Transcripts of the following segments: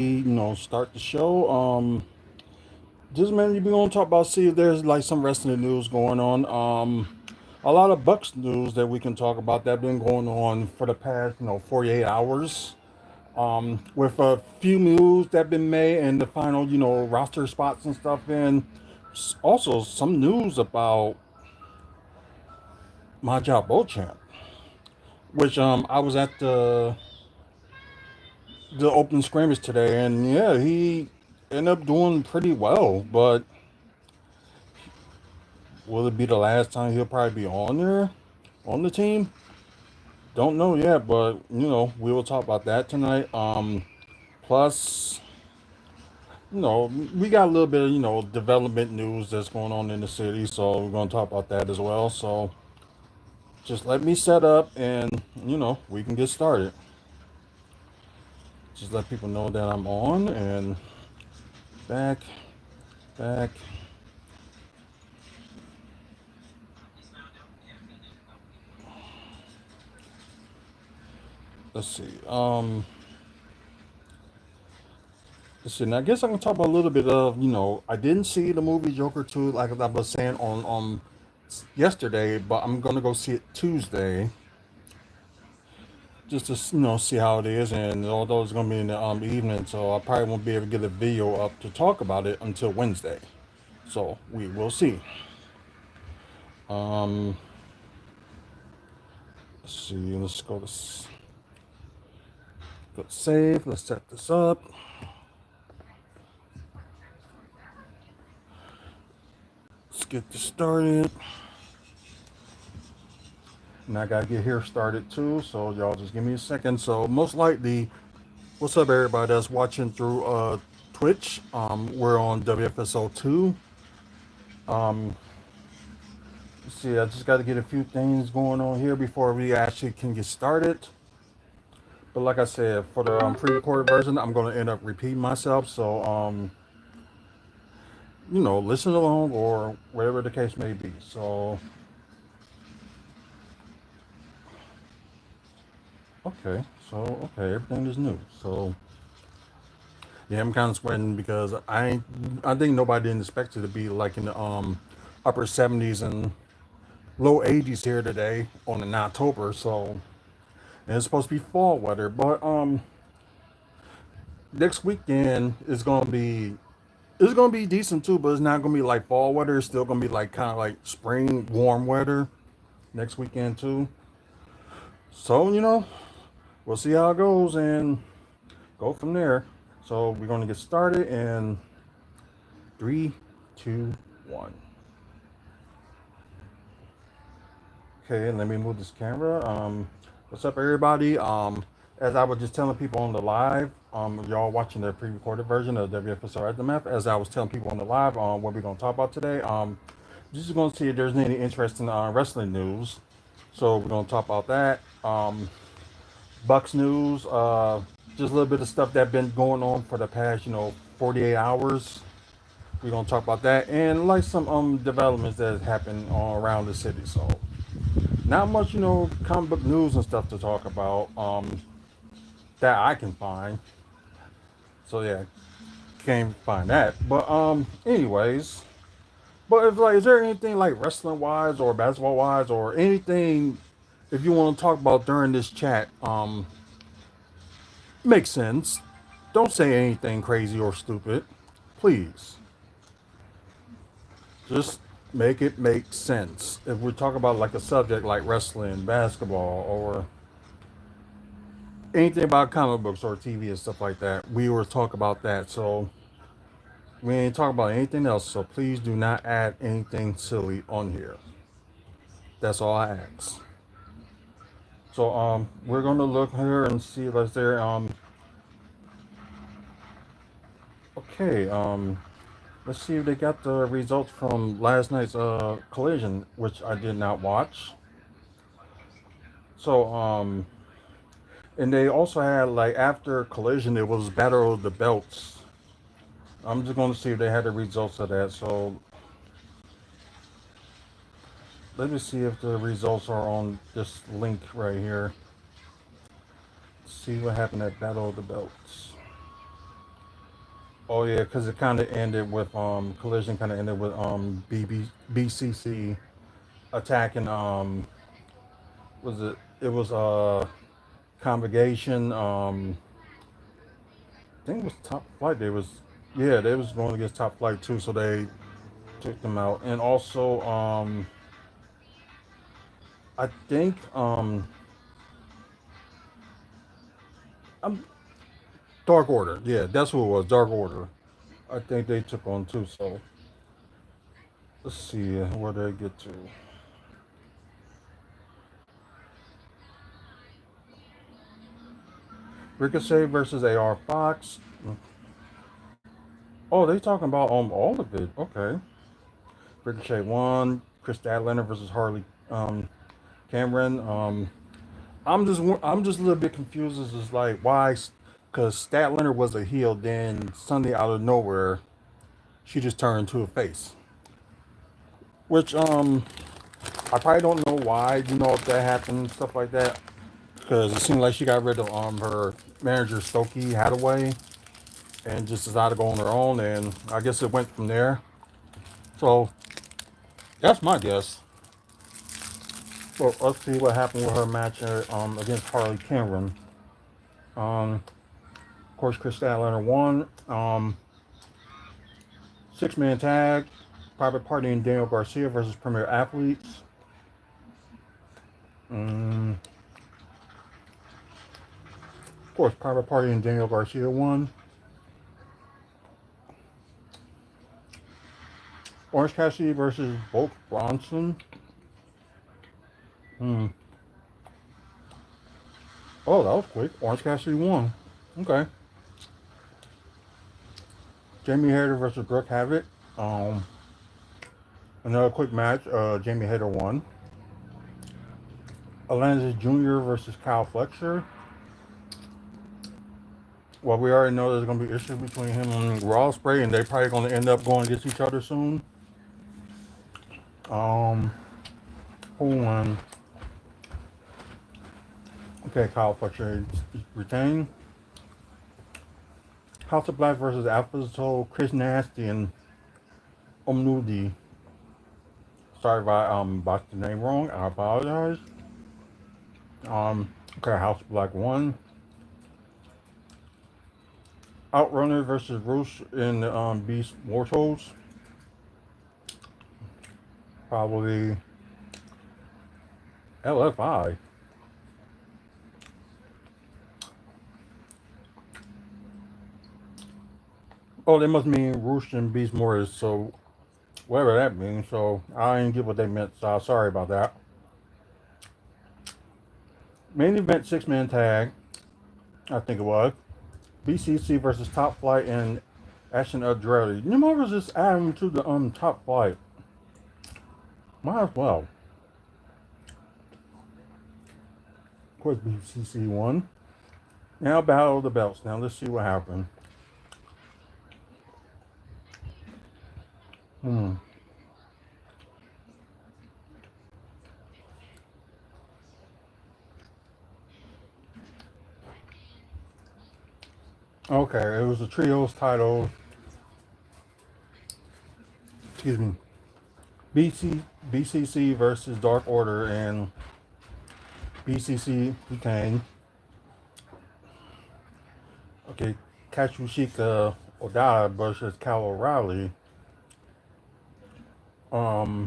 start the show. Just mainly we gonna talk about see if there's like some wrestling news going on. A lot of Bucks news that we can talk about that been going on for the past 48 hours. With a few moves that been made and the final roster spots and stuff. And also some news about my job Beauchamp, which I was at the open scrimmage today, and yeah, he ended up doing pretty well. But will it be the last time he'll probably be on there, on the team? Don't know yet, but we will talk about that tonight. Plus, we got a little bit of development news that's going on in the city, so we're gonna talk about that as well. So just let me set up, and we can get started. Just let people know that I'm on and back, back. Let's see. Listen, I guess I can talk about a little bit of, I didn't see the movie Joker 2 like I was saying on yesterday, but I'm gonna go see it Tuesday just to see how it is. And although it's gonna be in the evening, so I probably won't be able to get a video up to talk about it until Wednesday. So we will see. Um, let's see. Let's go to save. Let's set this up. Let's get this started. And I gotta get here started too, so y'all just give me a second. So most likely, what's up everybody that's watching through Twitch? We're on WFSO 2. Um, let's see, I just gotta get a few things going on here before we actually can get started. But like I said, for the pre-recorded version, I'm gonna end up repeating myself. So listen along or whatever the case may be. So okay, everything is new. So yeah, I'm kind of sweating because I think nobody didn't expect it to be like in the upper 70s and low 80s here today on in October. So and it's supposed to be fall weather, but next weekend is gonna be decent too, but it's not gonna be like fall weather. It's still gonna be like kind of like spring warm weather next weekend too. So we'll see how it goes and go from there. So we're gonna get started in three, two, one. Okay, let me move this camera. What's up, everybody? As I was just telling people on the live, y'all watching the pre-recorded version of WFSO Aftermath. As I was telling people on the live, what we're gonna talk about today. Just gonna see if there's any interesting wrestling news. So we're gonna talk about that. Bucks news. Just a little bit of stuff that's been going on for the past, 48 hours. We're gonna talk about that and like some developments that have happened all around the city. So not much, comic book news and stuff to talk about that I can find. So yeah, can't find that. But anyways, but if like, is there anything like wrestling wise or basketball wise or anything if you want to talk about during this chat, makes sense. Don't say anything crazy or stupid, please. Just make it make sense. If we're talking about like a subject like wrestling, basketball, or anything about comic books or TV and stuff like that, we were talk about that. So we ain't talking about anything else. So please do not add anything silly on here. That's all I ask. So we're gonna look here and see if there okay let's see if they got the results from last night's collision, which I did not watch. So and they also had like after collision it was battle of the belts. I'm just gonna see if they had the results of that. So let me see if the results are on this link right here. See what happened at Battle of the Belts. Oh yeah, because it kind of ended with collision. Kind of ended with BCC attacking was it? It was Convocation. I think it was Top Flight. They was yeah, they was going against Top Flight too, so they took them out. And also I think um Dark Order. Yeah, that's who it was. Dark Order. I think they took on too. So let's see where they get to. Ricochet versus AR Fox. Oh, they talking about all of it. Okay. Ricochet won. Chris Statlander versus Harley Cameron. I'm just a little bit confused as is like why, because Statlander was a heel, then suddenly out of nowhere she just turned to a face. Which I probably don't know why, if that happened, stuff like that. Because it seemed like she got rid of her manager Stokey Hathaway and just decided to go on her own, and I guess it went from there. So that's my guess. So let's see what happened with her match against Harley Cameron. Of course, Chris Statlander won. 6-man tag. Private Party and Daniel Garcia versus Premier Athletes. Of course, Private Party and Daniel Garcia won. Orange Cassidy versus Bolt Bronson. Oh, that was quick. Orange Cassidy won. Okay. Jamie Hayter versus Brooke Havoc. Another quick match. Jamie Hayter won. Alonzo Jr. versus Kyle Fletcher. Well, we already know there's going to be issues between him and Raw Spray, and they're probably going to end up going against each other soon. Who won? Okay, Kyle Fletcher retained. House of Black versus Alpha Soul, Chris Nasty and Omnudi. Sorry if I botched the name wrong. I apologize. Okay, House of Black won. Outrunner versus Roosh in Beast Mortals. Probably LFI. Oh, they must mean Roosh and Beast Mortals, so whatever that means. So I didn't get what they meant, so sorry about that. Main event 6-man tag, I think it was. BCC versus Top Flight and Ashton Andretti. You might as well just add them to the Top Flight. Might as well. Of course, BCC won. Now Battle of the Belts. Now let's see what happened. Okay, it was a trios title. Excuse me. BCC versus Dark Order, and BCC retained. Okay, Katsushika Odada versus Cal O'Reilly.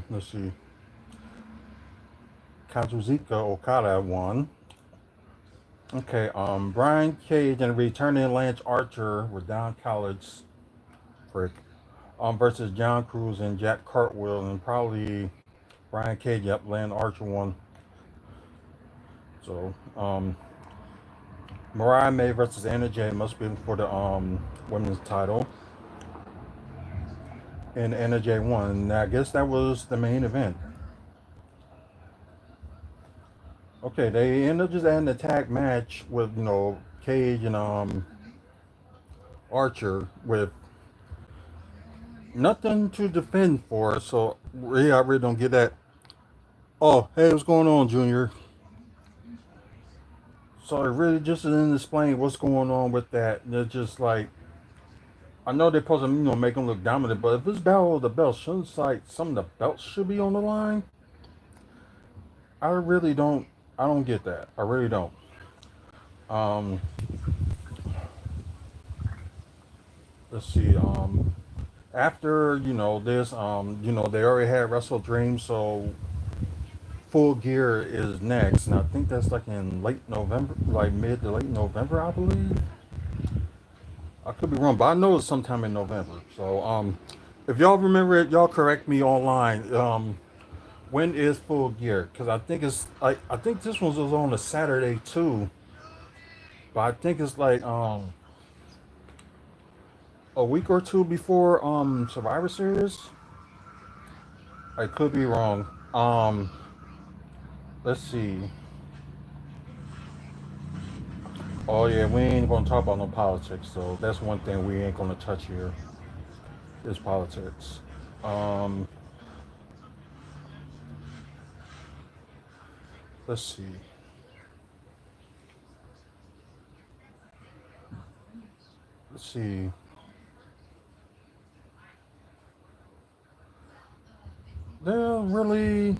Let's see. Kazuchika Okada won. Okay, Brian Cage and returning Lance Archer with Don College versus John Cruz and Jack Cartwheel, and probably Brian Cage. Yep, Lance Archer won. So Mariah May versus Anna Jay must be for the women's title, and Anna Jay won. And I guess that was the main event. Okay, they ended up just adding a tag match with Cage and Archer with nothing to defend for. So I really don't get that. Oh, hey, what's going on, Junior? So it really just didn't explain what's going on with that. They're just like I know they're supposed to, make them look dominant, but if it's Battle of the Belts, shouldn't like some of the belts should be on the line? I really don't. I don't get that. I really don't. Um, let's see. After this, they already had Wrestle Dream, so Full Gear is next, and I think that's like in late November, like mid to late November, I believe. I could be wrong, but I know it's sometime in November. So, if y'all remember it, y'all correct me online. When is Full Gear? Because I think it's like I think this one was on a Saturday too, but I think it's like a week or two before Survivor Series. I could be wrong. Let's see. Oh yeah, we ain't gonna talk about no politics. So that's one thing we ain't gonna touch here is politics. Um, let's see. Let's see. They're really.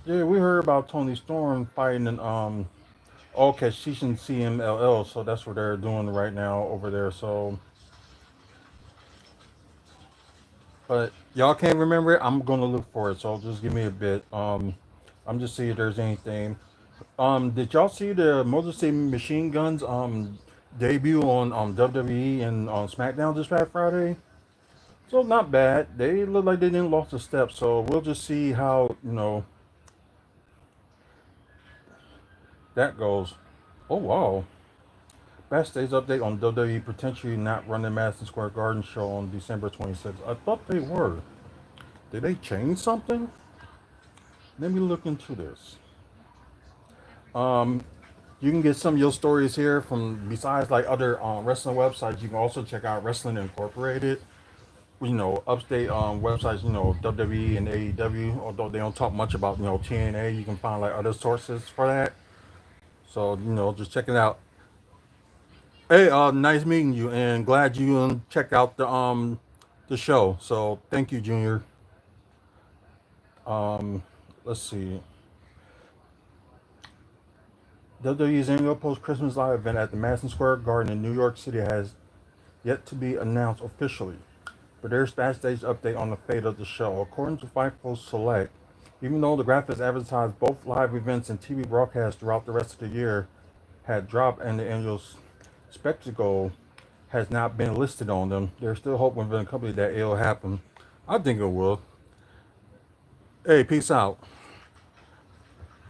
Yeah, we heard about Tony Storm fighting in okay, she's in CMLL, so that's what they're doing right now over there. So, but y'all can't remember it. I'm gonna look for it. So just give me a bit. I'm just seeing if there's anything. Did y'all see the Motor City Machine Guns debut on WWE and on SmackDown this past Friday? So not bad. They look like they didn't lost a step. So we'll just see how that goes. Oh wow. Backstage update on WWE potentially not running Madison Square Garden show on December 26th. I thought they were. Did they change something? Let me look into this. Um, you can get some of your stories here from besides like other wrestling websites. You can also check out Wrestling Incorporated. Upstate websites. WWE and AEW. Although they don't talk much about TNA, you can find like other sources for that. So just check it out. Hey, nice meeting you, and glad you checked out the show. So thank you, Junior. Um, let's see. WWE's annual post Christmas live event at the Madison Square Garden in New York City has yet to be announced officially, but there's backstage update on the fate of the show. According to Fightful Select, even though the graphics advertised both live events and TV broadcasts throughout the rest of the year had dropped and the annual spectacle has not been listed on them, they're still hoping for the company that it'll happen. I think it will. Hey, peace out.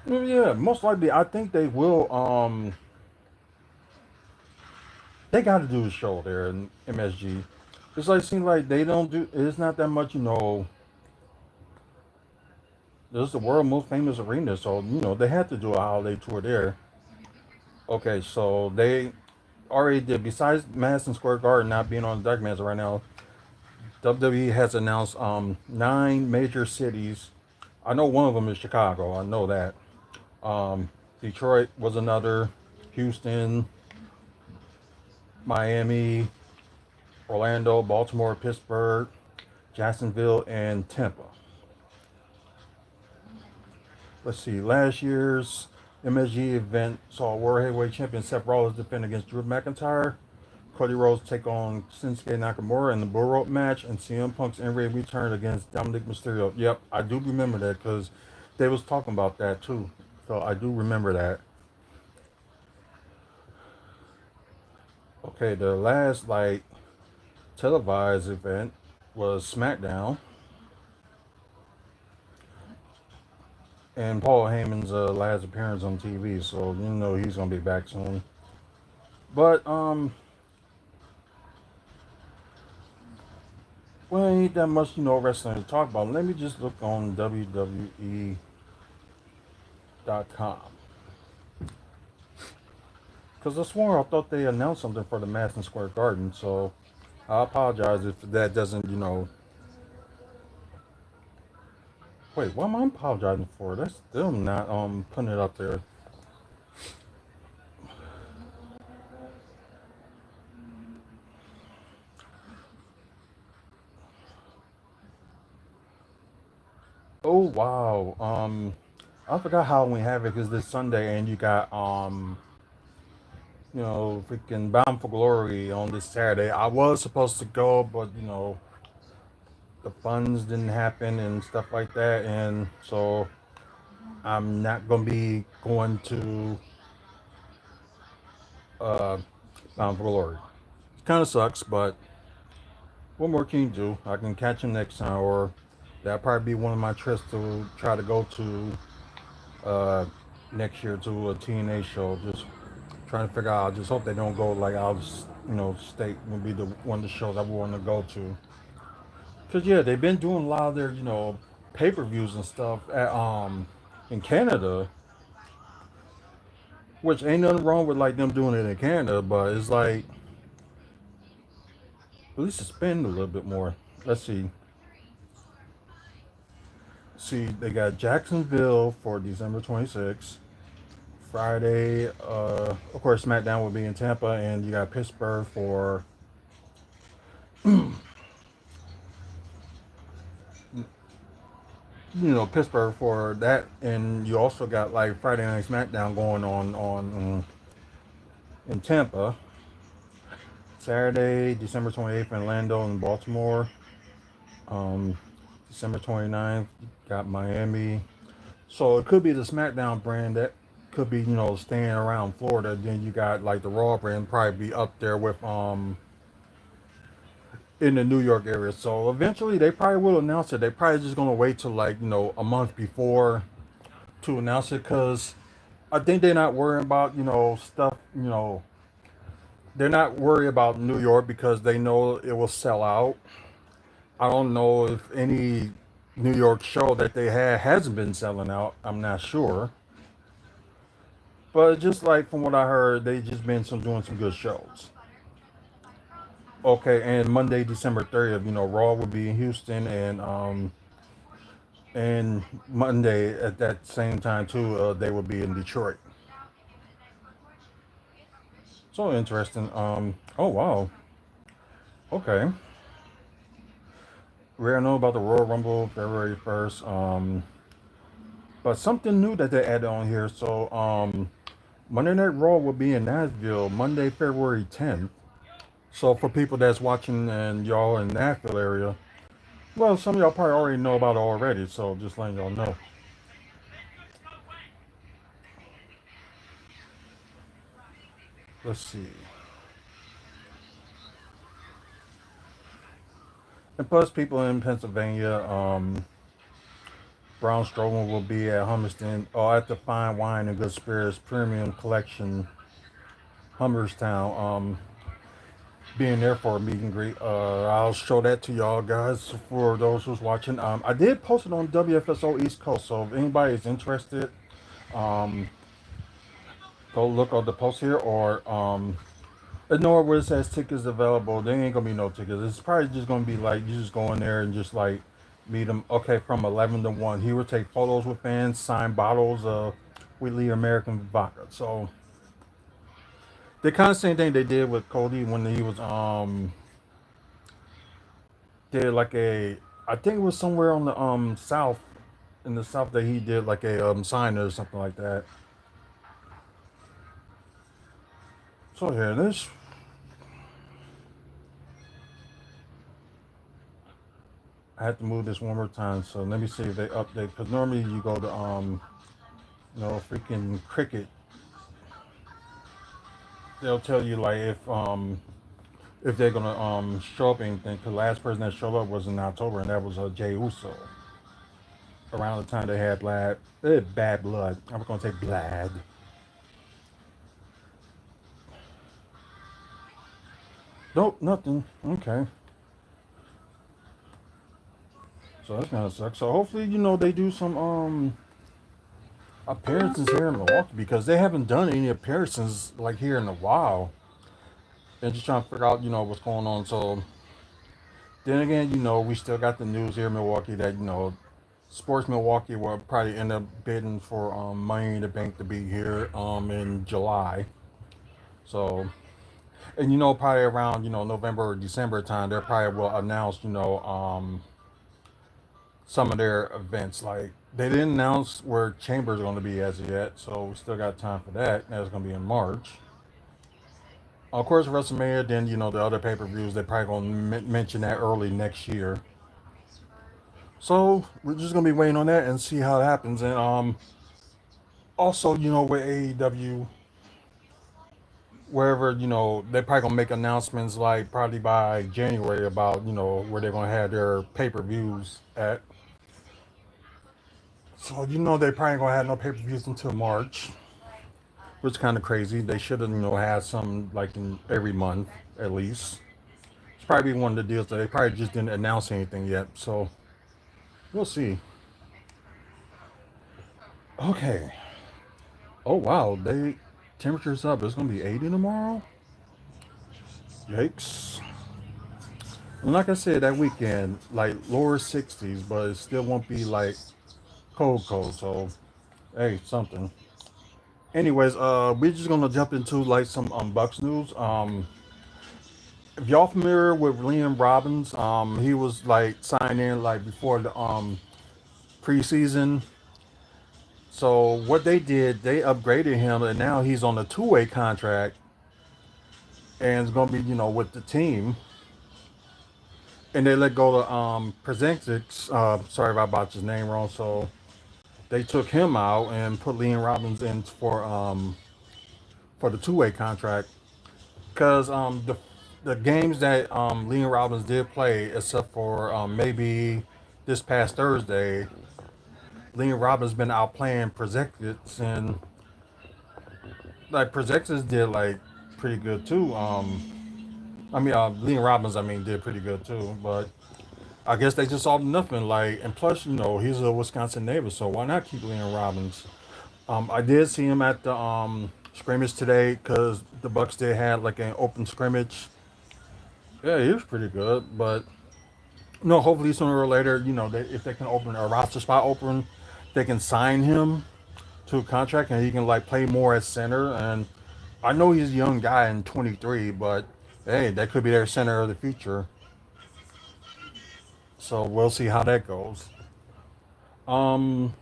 Yeah, most likely. I think they will. They got to do a show there in MSG. It's like seems like they don't do. It's not that much. This is the world most famous arena, so they had to do a holiday tour there. Okay, so they already did. Besides Madison Square Garden not being on the documents right now, WWE has announced 9 major cities. I know one of them is Chicago. I know that. Um, Detroit was another. Houston, Miami, Orlando, Baltimore, Pittsburgh, Jacksonville, and Tampa. Let's see. Last year's MSG event saw World Heavyweight Champion Seth Rollins defend against Drew McIntyre. Cody Rhodes take on Shinsuke Nakamura in the Bull Rope match, and CM Punk's in-ring return against Dominic Mysterio. Yep, I do remember that because they was talking about that too. So I do remember that. Okay, the last televised event was SmackDown, and Paul Heyman's last appearance on TV. So he's gonna be back soon. But well, ain't that much wrestling to talk about. Let me just look on WWE.com because I swore I thought they announced something for the Madison Square Garden. So I apologize if that doesn't Wait, what am I apologizing for? That's still not putting it up there. Oh wow. I forgot Halloween Havoc is this Sunday, and you got freaking Bound for Glory on this Saturday. I was supposed to go, but the funds didn't happen and stuff like that, and so I'm not gonna be going to uh, Bound for Glory. It kind of sucks, but what more can you do? I can catch him next time, or that'll probably be one of my trips to try to go to uh, next year to a TNA show. Just trying to figure out. I just hope they don't go like out of state would be the one of the shows I would want to go to. Cause yeah, they've been doing a lot of their pay-per-views and stuff at in Canada, which ain't nothing wrong with like them doing it in Canada, but it's like at least spend a little bit more. Let's see. See, they got Jacksonville for December 26th. Friday, of course, SmackDown will be in Tampa, and you got Pittsburgh for Pittsburgh for that, and you also got like Friday Night SmackDown going on in Tampa. Saturday, December 28th, in Orlando and Baltimore. Um, December 29th, got Miami. So it could be the SmackDown brand that could be staying around Florida. Then you got like the Raw brand probably be up there with in the New York area. So eventually they probably will announce it. They probably just gonna wait till like a month before to announce it because I think they're not worrying about stuff. They're not worried about New York because they know it will sell out. I don't know if any New York show that they had hasn't been selling out. I'm not sure. But just like from what I heard, they just been doing some good shows. Okay, and Monday, December 30th, Raw will be in Houston, and Monday at that same time too, they will be in Detroit. So interesting. Oh wow. Okay. We don't know about the Royal Rumble February 1st. But something new that they added on here. So Monday Night Raw will be in Nashville Monday, February 10th. So for people that's watching and y'all in Nashville area, well, some of y'all probably already know about it already. So just letting y'all know. Let's see. And plus, people in Pennsylvania, Brown Strowman will be at Hummerston, or at the Fine Wine and Good Spirits Premium Collection, Hummerstown. Being there for a meet and greet. I'll show that to y'all guys for those who's watching. I did post it on WFSO East Coast, so if anybody is interested, um, go look on the post here or ignore where it says tickets available. There ain't gonna be no tickets. It's probably just gonna be like you just go in there and just like meet them. Okay, from 11 to 1. He will take photos with fans, sign bottles of Wheatley American vodka. So the kind of same thing they did with Cody when he was did like a I think it was somewhere on the south in the south that he did like a sign or something like that. So here this I have to move this one more time. So let me see if they update because normally you go to freaking Cricket. They'll tell you like if they're gonna show up anything. Cause the last person that showed up was in October and that was Jay Uso. Around the time they had bad blood. I was gonna say blood. Nope, nothing. Okay. So that's gonna suck. So hopefully, they do some appearances here in Milwaukee because they haven't done any appearances like here in a while. And just trying to figure out, what's going on. So then again, we still got the news here in Milwaukee that, Sports Milwaukee will probably end up bidding for Money in the Bank to be here in July. So, and probably around November or December time, they probably will announce some of their events. Like they didn't announce where Chambers are going to be as of yet, so we still got time for that. That's going to be in March. Of course, WrestleMania. Then the other pay per views. They're probably going to mention that early next year. So we're just gonna be waiting on that and see how it happens. And also with AEW, wherever they're probably gonna make announcements like probably by January about where they're gonna have their pay per views at. So they probably gonna have no pay per views until March, which is kind of crazy. They should have had some like in every month at least. It's probably one of the deals that they probably just didn't announce anything yet. So we'll see. Okay. Oh wow, they temperatures up. It's gonna be 80 tomorrow. Yikes. And like I said, that weekend, like lower 60s, but it still won't be like cold, cold. So, hey, something. Anyways, we're just gonna jump into like some Bucks news. If y'all familiar with Liam Robbins, he was like signed in like before the preseason. So what they did, they upgraded him, and now he's on a two-way contract, and it's gonna be with the team. And they let go of Przexix. Sorry if I botched his name wrong. So they took him out and put Liam Robbins in for the two-way contract because the games that Liam Robbins did play, except for maybe this past Thursday, Liam Robbins been out playing Przexix, and like Przexix did like pretty good too. Liam Robbins did pretty good too, but I guess they just saw nothing. Like, and plus, he's a Wisconsin native, so why not keep Liam Robbins? I did see him at the scrimmage today because the Bucks did have like an open scrimmage. Yeah, he was pretty good, but no, hopefully sooner or later, if they can open a roster spot open, they can sign him to a contract and he can like play more at center. And I know he's a young guy in 23, but hey, that could be their center of the future. So we'll see how that goes. Um,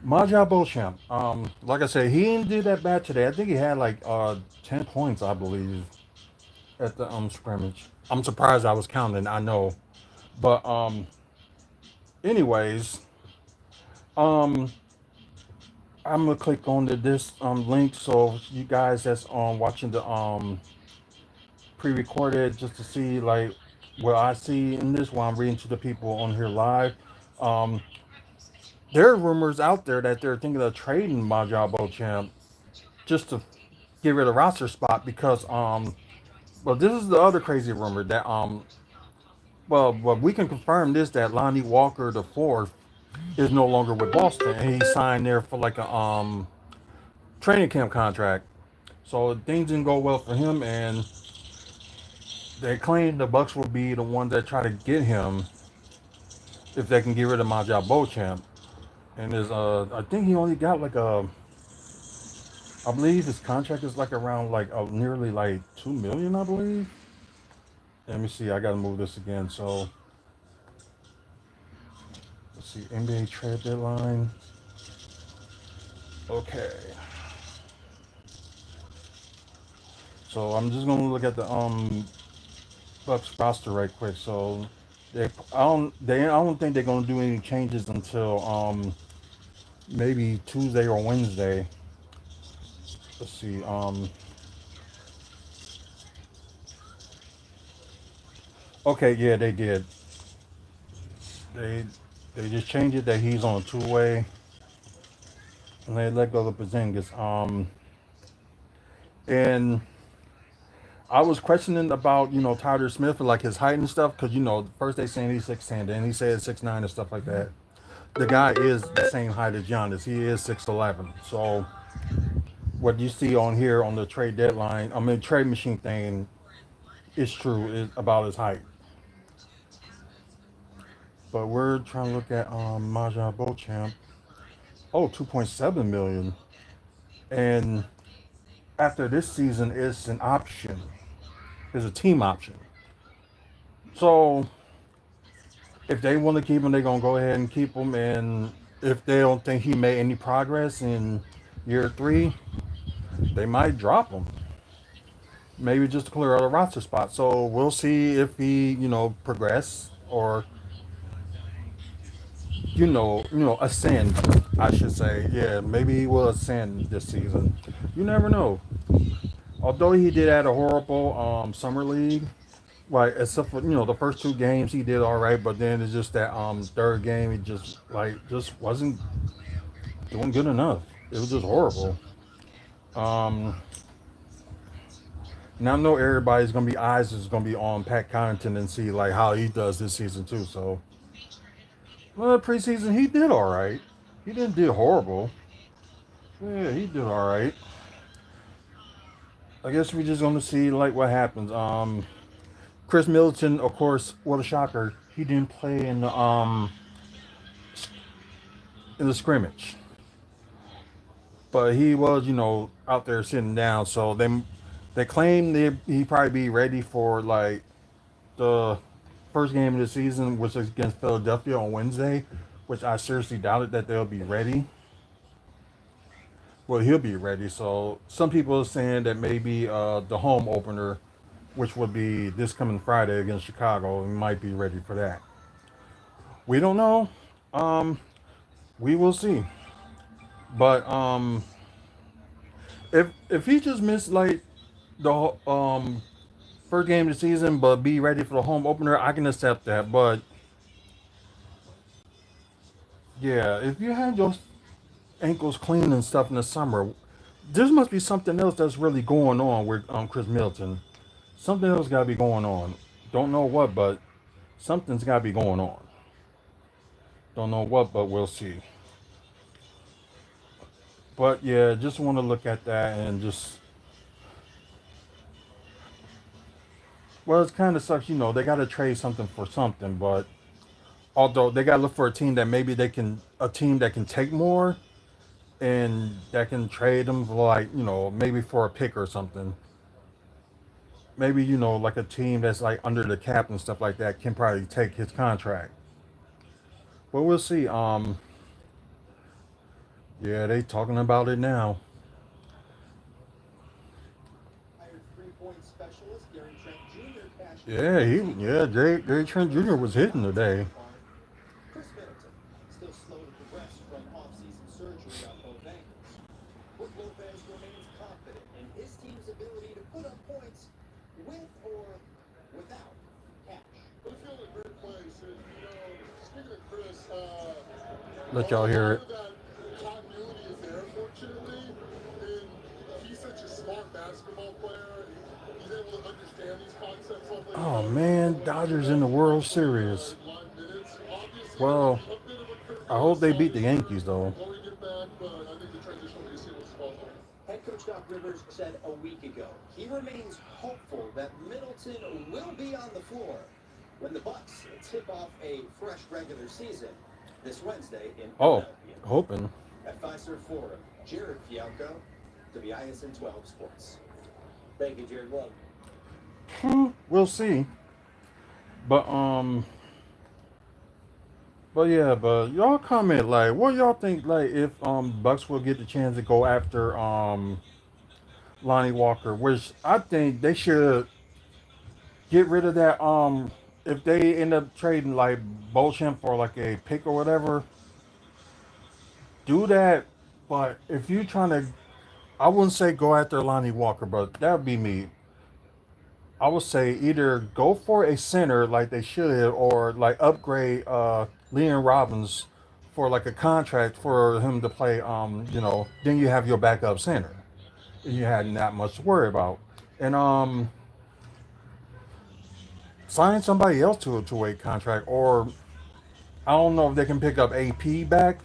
Maja Beauchamp. Like I said, he didn't do that bad today. I think he had like 10 points, I believe, at the scrimmage. I'm surprised I was counting. I know, but anyways, um, I'm gonna click on this link so you guys that's watching the pre-recorded just to see like what I see in this while I'm reading to the people on here live. Um, there are rumors out there that they're thinking of trading Maja Beauchamp just to get rid of roster spot because well, this is the other crazy rumor that well we can confirm this that Lonnie Walker the fourth is no longer with Boston and he signed there for like a training camp contract. So things didn't go well for him, and they claim the Bucks will be the ones that try to get him if they can get rid of Maja Beauchamp. And there's I think he only got like I believe his contract is like around like nearly like 2 million, I believe. Let me see. I gotta move this again. So let's see. NBA trade deadline. Okay. So I'm just gonna look at the Bucks roster right quick. So I don't think they're gonna do any changes until maybe Tuesday or Wednesday. Let's see. Okay, yeah, they did. They they just changed it that he's on a two-way, and they let go of Porzingis. And I was questioning about Tyler Smith and like his height and stuff because first they saying he's 6'10", then he said 6'9" and stuff like that. The guy is the same height as Giannis. He is 6'11". So what you see on here on the trade deadline, trade machine thing is true is about his height. But we're trying to look at Maja Beauchamp. Oh, 2.7 million. And after this season, it's an option. It's a team option. So if they want to keep him, they're gonna go ahead and keep him. And if they don't think he made any progress in year three, they might drop him. Maybe just to clear out a roster spot. So we'll see if he, progress or ascend. I should say, yeah, maybe he will ascend this season. You never know. Although he did had a horrible summer league, like except for the first two games he did all right, but then it's just that third game he just wasn't doing good enough. It was just horrible. Um, Now I know everybody's gonna be eyes is gonna be on Pat Connaughton and see like how he does this season too. So, well, preseason he did all right. He didn't do horrible. Yeah, he did all right. I guess we're just gonna see like what happens. Chris Middleton, of course, what a shocker. He didn't play in the scrimmage, but he was out there sitting down. So they claim he probably be ready for like the first game of the season, which is against Philadelphia on Wednesday, which I seriously doubted that they'll be ready. Well, he'll be ready. So some people are saying that maybe the home opener, which would be this coming Friday against Chicago, he might be ready for that. We don't know. Um, we will see. But if he just missed like the first game of the season, but be ready for the home opener, I can accept that. But yeah, if you had your ankles clean and stuff in the summer, there must be something else that's really going on with Chris Middleton. Something else got to be going on. Don't know what, but something's got to be going on. Don't know what, but we'll see. But yeah, just want to look at that and just well, it kind of sucks. They got to trade something for something, but although they got to look for a team that maybe a team that can take more and that can trade them for like maybe for a pick or something. Maybe like a team that's like under the cap and stuff like that can probably take his contract. But we'll see. Yeah, they talking about it now. Gary Trent Jr. was hitting today. Let y'all hear it. Oh man, Dodgers in the World Series. Well, I hope they beat the Yankees though. Head coach Doc Rivers said a week ago he remains hopeful that Middleton will be on the floor when the Bucks tip off a fresh regular season this Wednesday in Oh, Philadelphia. hoping. At Fiserv Forum, Jared Fialco, WISN 12 Sports. Thank you, Jared. Well, We'll see. But but y'all comment like what y'all think like if Bucks will get the chance to go after Lonnie Walker, which I think they should get rid of that if they end up trading like Beauchamp for like a pick or whatever, do that. But if you're trying to, I wouldn't say go after Lonnie Walker, but that would be me. I would say either go for a center like they should, or like upgrade Leon Robbins for like a contract for him to play. Then you have your backup center. You had not much to worry about, and sign somebody else to a two-way contract, or I don't know if they can pick up AP back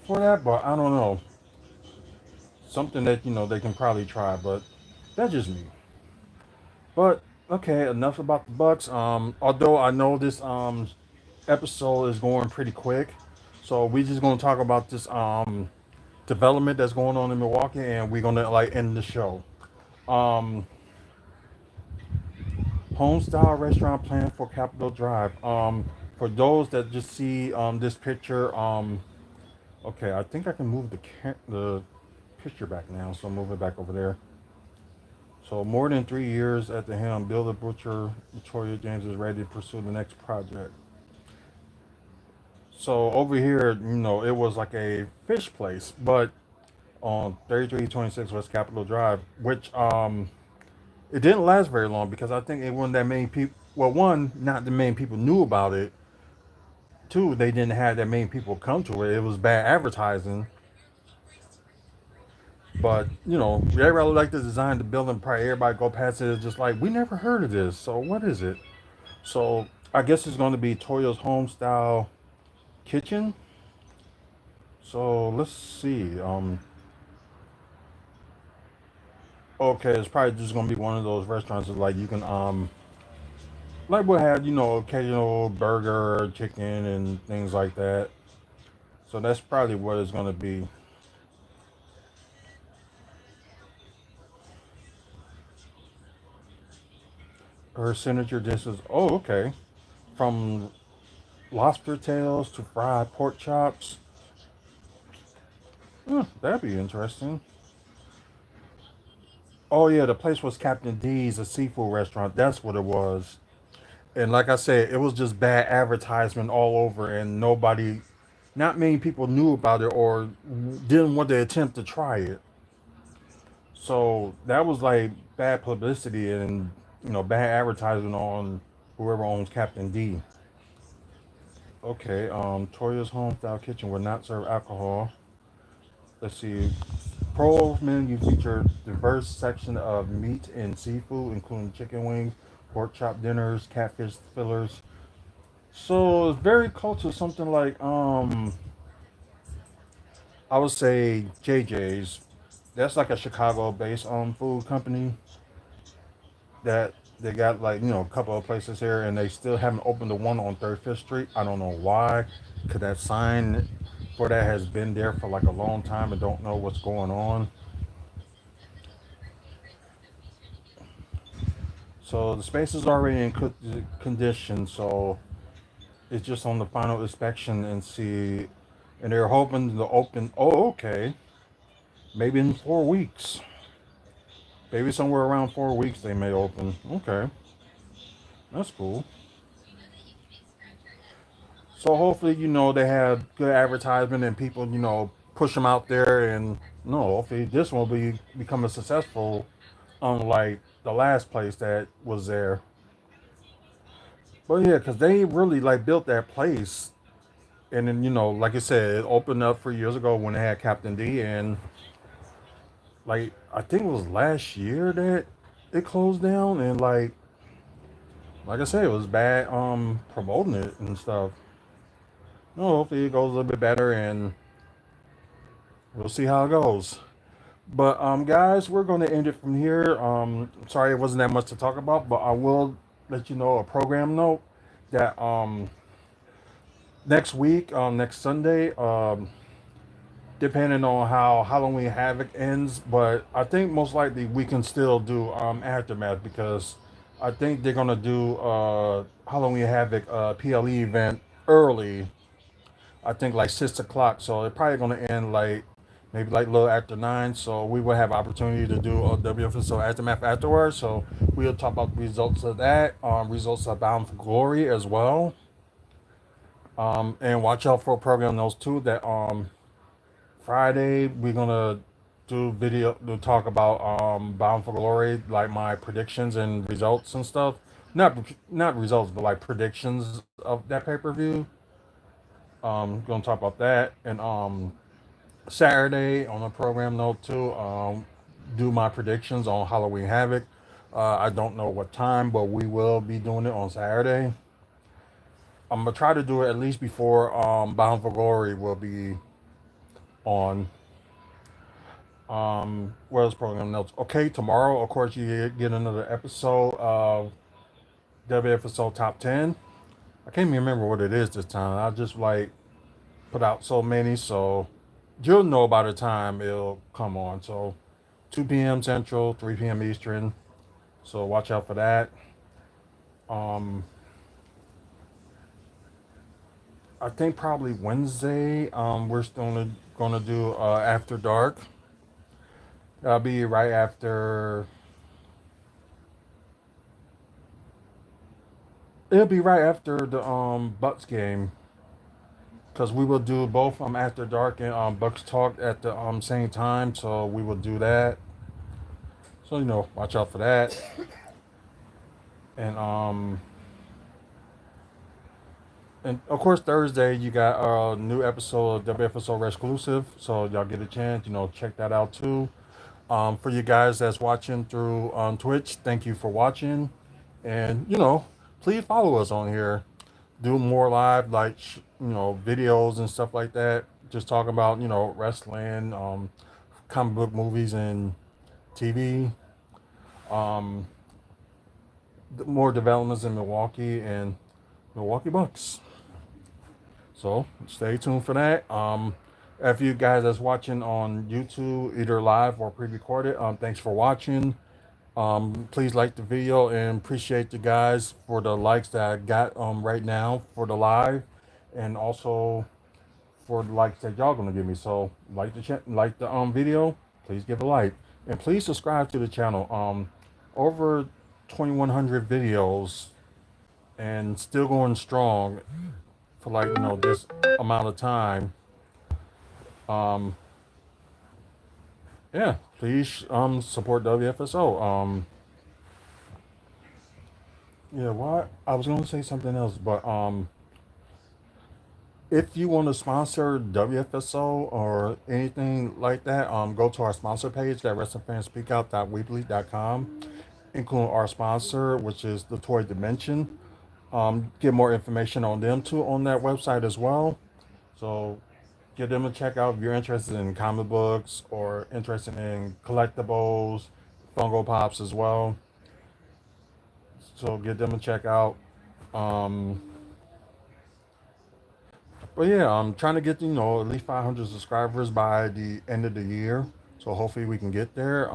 for that, but I don't know. Something that they can probably try, but that's just me. But okay, enough about the Bucks. Although I know this episode is going pretty quick, so we just gonna talk about this development that's going on in Milwaukee, and we're gonna like end the show. Um, Home style restaurant plan for Capitol Drive. For those that just see this picture, okay, I think I can move the picture back now, so I'll move it back over there. So more than 3 years at the helm, Bill the Butcher, Victoria James is ready to pursue the next project. So over here, it was like a fish place, but on 3326 West Capitol Drive, which it didn't last very long because I think it wasn't that many people. Well, one, not that many people knew about it. Two, they didn't have that many people come to it. It was bad advertising. But they really like to design the building. Probably everybody go past it. It's just like we never heard of this. So what is it? So I guess it's going to be Toyo's home style kitchen. So let's see. Okay, it's probably just going to be one of those restaurants that like you can like we'll have occasional burger, chicken, and things like that. So that's probably what it's going to be. Her signature dishes. Oh, okay. From lobster tails to fried pork chops. That'd be interesting. Oh yeah, the place was Captain D's, a seafood restaurant. That's what it was. And like I said, it was just bad advertisement all over, and not many people knew about it or didn't want to attempt to try it. So that was like bad publicity and bad advertising on whoever owns Captain D. Okay, Toya's home style kitchen will not serve alcohol. Let's see. Pro menu feature diverse section of meat and seafood, including chicken wings, pork chop dinners, catfish fillers. So it's very close to something like I would say JJ's. That's like a Chicago-based food company that they got like a couple of places here, and they still haven't opened the one on 35th Street. I don't know why, because that sign for that has been there for like a long time and don't know what's going on. So the space is already in condition, so it's just on the final inspection and see. And they're hoping to open. Oh, okay. Maybe in 4 weeks. Maybe somewhere around 4 weeks they may open. Okay, that's cool. So hopefully, they have good advertisement and people, push them out there. And no, hopefully this one will become a successful, unlike the last place that was there. But yeah, because they really like built that place. And then, like I said, it opened up 3 years ago when they had Captain D. And like, I think it was last year that it closed down. And like I said, it was bad promoting it and stuff. No, hopefully it goes a little bit better and we'll see how it goes. But guys, we're going to end it from here. Sorry it wasn't that much to talk about, but I will let you know a program note that next week, next Sunday, depending on how Halloween Havoc ends, but I think most likely we can still do Aftermath because I think they're gonna do Halloween Havoc PLE event early. I think like 6 o'clock, so it's probably gonna end like maybe like a little after 9. So we will have opportunity to do a WFSO Aftermath afterwards. So we'll talk about the results of that, results of Bound for Glory as well. And watch out for program those two that Friday we're gonna do video to talk about Bound for Glory, like my predictions and results and stuff. Not results, but like predictions of that pay-per-view. Gonna talk about that. And Saturday on the program note too, do my predictions on Halloween Havoc. I don't know what time, but we will be doing it on Saturday. I'm gonna try to do it at least before Bound for Glory will be on. What else program notes? Okay, tomorrow, of course, you get another episode of WFSO Top 10. I can't even remember what it is this time. I just like put out so many, so you'll know by the time it'll come on. So 2 p.m. Central, 3 p.m. Eastern. So watch out for that. Um, I think probably Wednesday. We're still gonna do After Dark. That'll be right after. It'll be right after the Bucks game, because we will do both After Dark and Bucks Talk at the same time. So we will do that. So watch out for that. And of course Thursday you got a new episode of WFSO exclusive. So y'all get a chance, check that out too. For you guys that's watching through Twitch, thank you for watching, and please follow us on here. Do more live like videos and stuff like that. Just talking about wrestling, comic book movies and TV. Um, more developments in Milwaukee and Milwaukee Bucks. So stay tuned for that. If you guys that's watching on YouTube, either live or pre-recorded, thanks for watching. Please like the video and appreciate you guys for the likes that I got right now for the live, and also for the likes that y'all gonna give me. So like the video, please give a like, and please subscribe to the channel. Over 2,100 videos and still going strong for this amount of time. Um, yeah, please support WFSO. Yeah, what I was gonna say something else, but if you want to sponsor WFSO or anything like that, go to our sponsor page at wrestlingfanspeakout.weebly.com, including our sponsor, which is the Toy Dimension. Get more information on them too on that website as well. So give them a check out if you're interested in comic books or interested in collectibles, Funko Pops as well. So give them a check out. Um, but yeah, I'm trying to get at least 500 subscribers by the end of the year. So hopefully we can get there.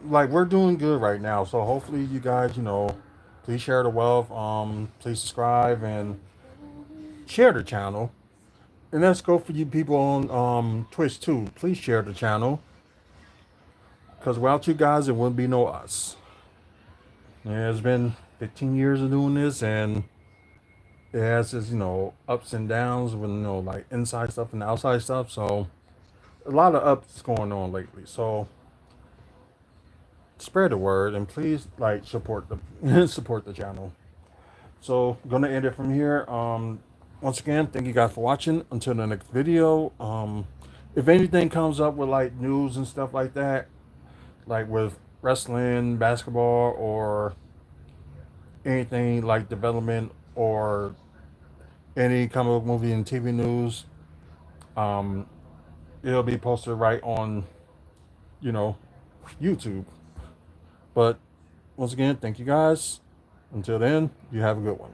Like we're doing good right now. So hopefully you guys, please share the wealth. Please subscribe and share the channel. And let's go for you people on Twitch too. Please share the channel, because without you guys, it wouldn't be no us. Yeah, it's been 15 years of doing this, and it has its ups and downs with like inside stuff and outside stuff. So a lot of ups going on lately. So spread the word and please support the support the channel. So gonna end it from here. Once again, thank you guys for watching. Until the next video. If anything comes up with news and stuff like that, like with wrestling, basketball, or anything like development or any comic book movie and TV news, um, it'll be posted right on, you know, YouTube. But once again, thank you guys. Until then, you have a good one.